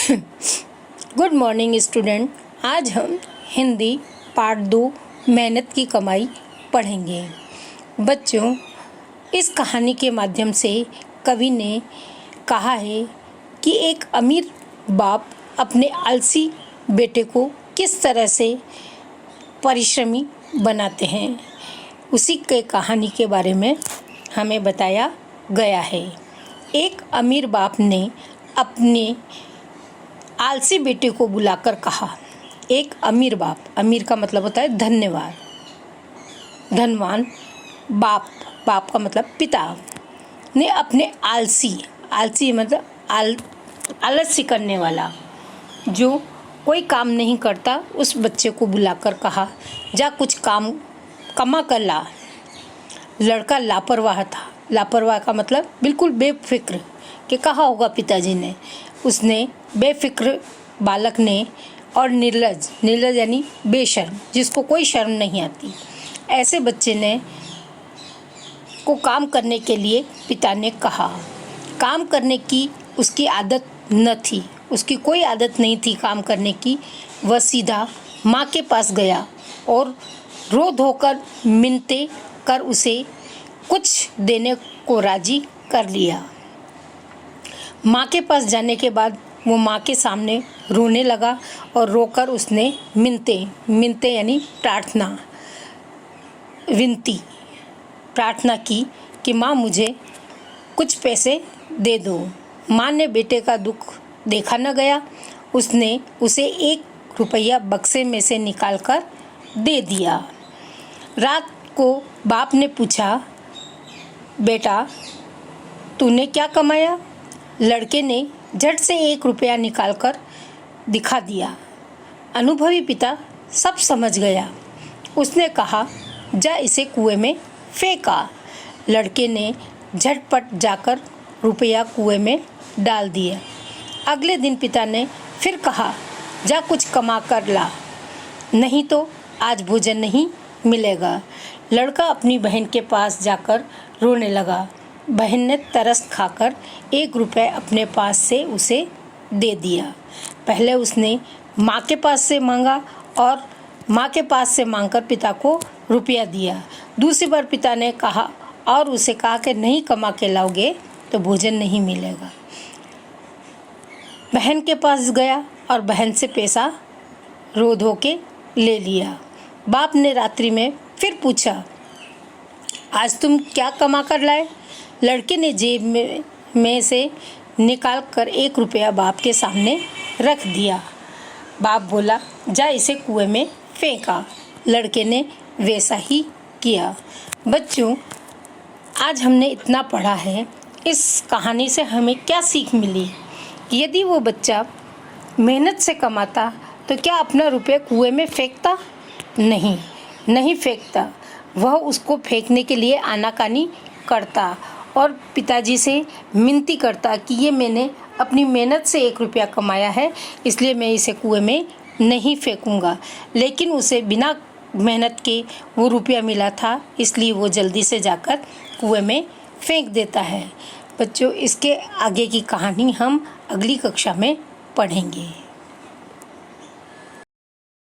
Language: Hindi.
Good morning student. आज हम हिंदी पार्ट 2 मेहनत की कमाई पढ़ेंगे। बच्चों, इस कहानी के माध्यम से कवि ने कहा है कि एक अमीर बाप अपने आलसी बेटे को किस तरह से परिश्रमी बनाते हैं, उसी के कहानी के बारे में हमें बताया गया है। एक अमीर बाप ने अपने आलसी बेटे को बुलाकर कहा। एक अमीर बाप, अमीर का मतलब होता है धनवान बाप, बाप का मतलब पिता, ने अपने आलसी मतलब आलस्य करने वाला, जो कोई काम नहीं करता, उस बच्चे को बुलाकर कहा, जा कुछ काम कमा कर ला। लड़का लापरवाह था। लापरवाह का मतलब बिल्कुल बेफिक्र, कि कहा होगा पिताजी ने। उसने बेफिक्र बालक ने और निर्लज यानी बेशर्म, जिसको कोई शर्म नहीं आती, ऐसे बच्चे ने को काम करने के लिए पिता ने कहा। काम करने की उसकी आदत न थी, उसकी कोई आदत नहीं थी काम करने की। वह सीधा माँ के पास गया और रो धोकर मिन्नतें कर उसे कुछ देने को राजी कर लिया। माँ के पास जाने के बाद वो माँ के सामने रोने लगा और रोकर उसने मिन्नतें यानी प्रार्थना की कि माँ मुझे कुछ पैसे दे दो। माँ ने बेटे का दुख देखा न गया, उसने उसे 1 रुपया बक्से में से निकालकर दे दिया। रात को बाप ने पूछा, बेटा तूने क्या कमाया? लड़के ने झट से 1 रुपया निकालकर दिखा दिया। अनुभवी पिता सब समझ गया। उसने कहा, जा इसे कुएं में फेंका। लड़के ने झटपट जाकर रुपया कुएं में डाल दिया। अगले दिन पिता ने फिर कहा, जा कुछ कमा कर ला, नहीं तो आज भोजन नहीं मिलेगा। लड़का अपनी बहन के पास जाकर रोने लगा। बहन ने तरस खाकर 1 रुपया अपने पास से उसे दे दिया। पहले उसने माँ के पास से मांगा और माँ के पास से मांगकर पिता को रुपया दिया। दूसरी बार पिता ने कहा और उसे कहा कि नहीं कमा के लाओगे तो भोजन नहीं मिलेगा। बहन के पास गया और बहन से पैसा रो धो के ले लिया। बाप ने रात्रि में फिर पूछा, आज तुम क्या कमा कर लाए? लड़के ने जेब में से निकाल कर 1 रुपया बाप के सामने रख दिया। बाप बोला, जा इसे कुएं में फेंका। लड़के ने वैसा ही किया। बच्चों, आज हमने इतना पढ़ा है। इस कहानी से हमें क्या सीख मिली? यदि वो बच्चा मेहनत से कमाता तो क्या अपना रुपया कुएं में फेंकता? नहीं फेंकता। वह उसको फेंकने के लिए आनाकानी करता और पिताजी से मिन्नती करता कि ये मैंने अपनी मेहनत से 1 रुपया कमाया है, इसलिए मैं इसे कुएं में नहीं फेंकूंगा। लेकिन उसे बिना मेहनत के वो रुपया मिला था, इसलिए वो जल्दी से जाकर कुएं में फेंक देता है। बच्चों, इसके आगे की कहानी हम अगली कक्षा में पढ़ेंगे।